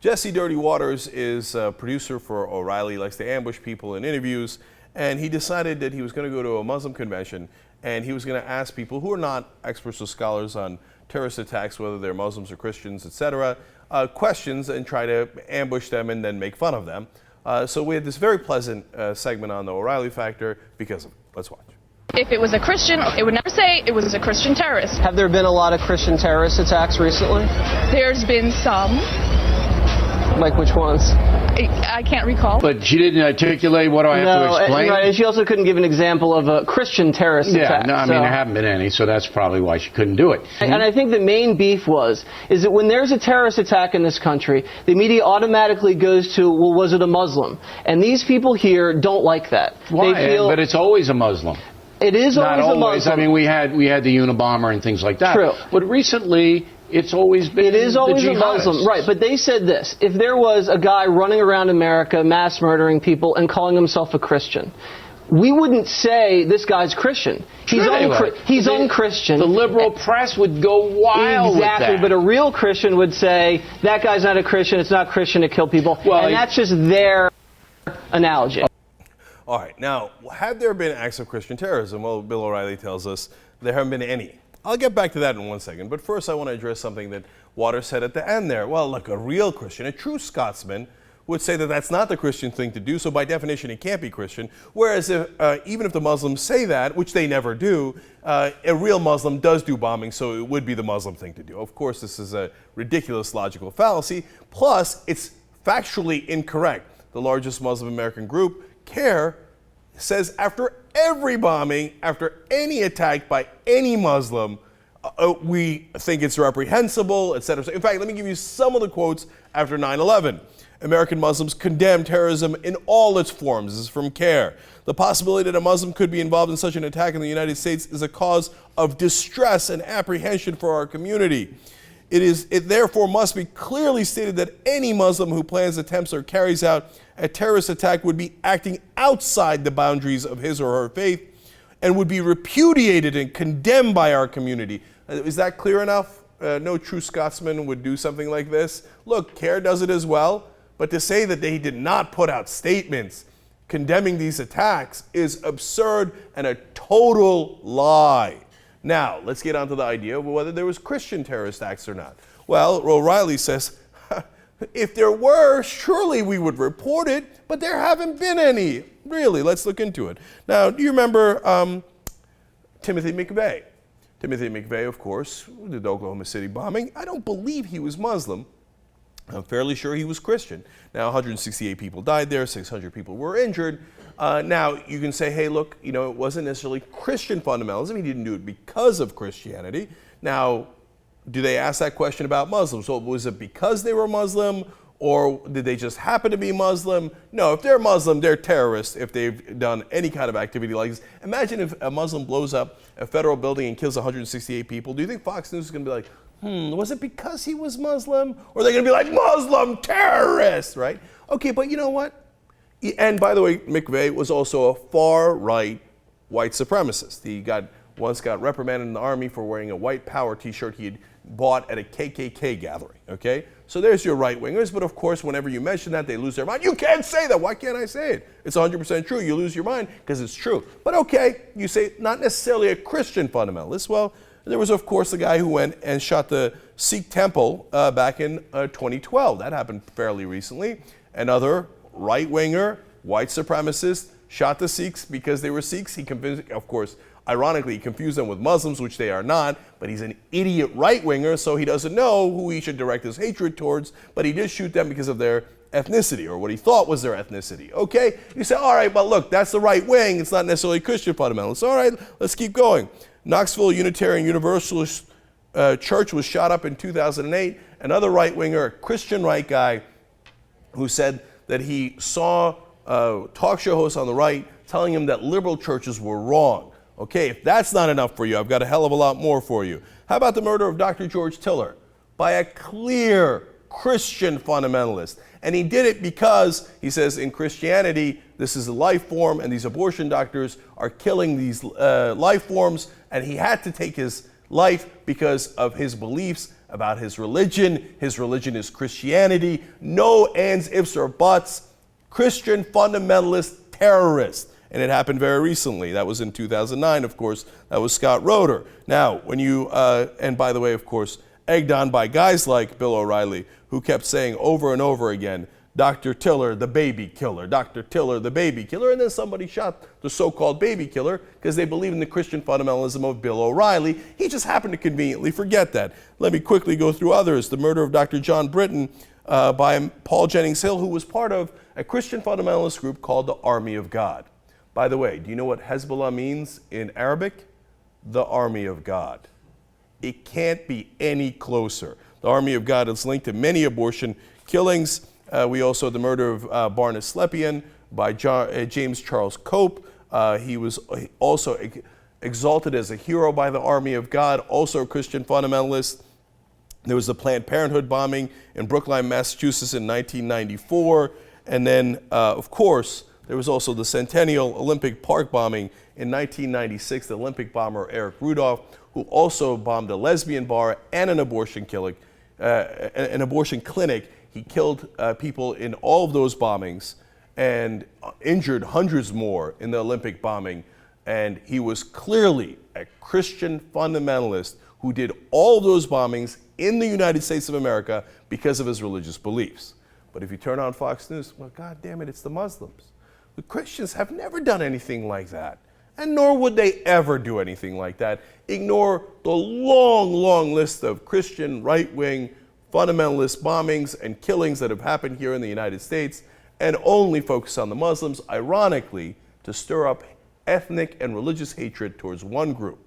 Jesse Dirty Waters is a producer for O'Reilly, likes to ambush people in interviews, and he decided that he was going to go to a Muslim convention and he was going to ask people who are not experts or scholars on terrorist attacks, whether they're Muslims or Christians, etc., questions and try to ambush them and then make fun of them. So we had this very pleasant segment on the O'Reilly Factor because of it. Let's watch. If it was a Christian, it would never say it was a Christian terrorist. Have there been a lot of Christian terrorist attacks recently? There's been some. Like which ones? I can't recall. But she didn't articulate what do I have to explain? Right, and she also couldn't give an example of a Christian terrorist attack. No, I mean, there haven't been any, so that's probably why she couldn't do it. And I think the main beef is that when there's a terrorist attack in this country, the media automatically goes to, well, was it a Muslim? And these people here don't like that. Why? They feel, but it's always a Muslim. It is Not always a Muslim. I mean, we had the Unabomber and things like that. True. But recently, it's always been It is always the a Muslim, right? But they said this: if there was a guy running around America, mass murdering people, and calling himself a Christian, we wouldn't say this guy's Christian. He's unchristian. The liberal press would go wild exactly, with that. But a real Christian would say that guy's not a Christian. It's not Christian to kill people, well, and that's just their analogy. All right, now, have there been acts of Christian terrorism? Well, Bill O'Reilly tells us there haven't been any. I'll get back to that in 1 second, but first I want to address something that Waters said at the end there. Well, look, a real Christian, a true Scotsman, would say that that's not the Christian thing to do, so by definition it can't be Christian, whereas even if the Muslims say that, which they never do, a real Muslim does do bombing, so it would be the Muslim thing to do. Of course, this is a ridiculous logical fallacy, plus it's factually incorrect. The largest Muslim American group, CARE, says after every bombing, after any attack by any Muslim, we think it's reprehensible, etc. In fact, let me give you some of the quotes after 9/11. American Muslims condemn terrorism in all its forms. This is from CARE. The possibility that a Muslim could be involved in such an attack in the United States is a cause of distress and apprehension for our community. It therefore must be clearly stated that any Muslim who plans, attempts, or carries out a terrorist attack would be acting outside the boundaries of his or her faith and would be repudiated and condemned by our community. Is that clear enough? No true Scotsman would do something like this. Look, CARE does it as well, but to say that they did not put out statements condemning these attacks is absurd and a total lie. Now, let's get on to the idea of whether there was Christian terrorist acts or not. Well, O'Reilly says, if there were, surely we would report it, but there haven't been any. Really, let's look into it. Now, do you remember Timothy McVeigh? Timothy McVeigh, of course, did the Oklahoma City bombing. I don't believe he was Muslim. I'm fairly sure he was Christian. Now, 168 people died there, 600 people were injured. Now, you can say, hey, look, it wasn't necessarily Christian fundamentalism. He didn't do it because of Christianity. Now, do they ask that question about Muslims? So was it because they were Muslim, or did they just happen to be Muslim? No, if they're Muslim, they're terrorists if they've done any kind of activity like this. Imagine if a Muslim blows up a federal building and kills 168 people. Do you think Fox News is going to be like, was it because he was Muslim? Or are they going to be like, Muslim terrorists, right? Okay, but you know what? And by the way, McVeigh was also a far-right white supremacist. He once got reprimanded in the army for wearing a white power t-shirt he had bought at a KKK gathering, okay? So there's your right-wingers, but of course, whenever you mention that, they lose their mind. You can't say that. Why can't I say it? It's 100% true. You lose your mind because it's true. But okay, you say not necessarily a Christian fundamentalist. Well, there was, of course, the guy who went and shot the Sikh temple back in 2012. That happened fairly recently. Another right-winger, white supremacist, shot the Sikhs because they were Sikhs. He confused, of course, ironically, he confused them with Muslims, which they are not, but he's an idiot right-winger, so he doesn't know who he should direct his hatred towards, but he did shoot them because of their ethnicity, or what he thought was their ethnicity. Okay? You say, all right, but look, that's the right wing. It's not necessarily Christian fundamentalists. All right, let's keep going. Knoxville Unitarian Universalist Church was shot up in 2008. Another right-winger, a Christian right guy, who said that he saw talk show hosts on the right telling him that liberal churches were wrong. Okay, if that's not enough for you, I've got a hell of a lot more for you. How about the murder of Dr. George Tiller by a clear Christian fundamentalist? And he did it because, he says, in Christianity, this is a life form, and these abortion doctors are killing these life forms, and he had to take his life because of his beliefs about his religion. His religion is Christianity. No ands, ifs, or buts. Christian fundamentalist terrorist. And it happened very recently. That was in 2009, of course. That was Scott Roeder. Now, when you, and by the way, of course, egged on by guys like Bill O'Reilly, who kept saying over and over again, Dr. Tiller, the baby killer, Dr. Tiller, the baby killer, and then somebody shot the so-called baby killer because they believe in the Christian fundamentalism of Bill O'Reilly. He just happened to conveniently forget that. Let me quickly go through others. The murder of Dr. John Britton by Paul Jennings Hill, who was part of a Christian fundamentalist group called the Army of God. By the way, do you know what Hezbollah means in Arabic? The Army of God. It can't be any closer. The Army of God is linked to many abortion killings. We also had the murder of Barnes Slepian by James Charles Cope. He was also exalted as a hero by the Army of God, also a Christian fundamentalist. There was the Planned Parenthood bombing in Brookline, Massachusetts in 1994. And then, of course, there was also the Centennial Olympic Park bombing in 1996. The Olympic bomber Eric Rudolph, who also bombed a lesbian bar and an abortion clinic. He killed people in all of those bombings and injured hundreds more in the Olympic bombing. And he was clearly a Christian fundamentalist who did all those bombings in the United States of America because of his religious beliefs. But if you turn on Fox News, well, God damn it, it's the Muslims. The Christians have never done anything like that, and nor would they ever do anything like that. Ignore the long, long list of Christian right-wing fundamentalist bombings and killings that have happened here in the United States, and only focus on the Muslims, ironically, to stir up ethnic and religious hatred towards one group.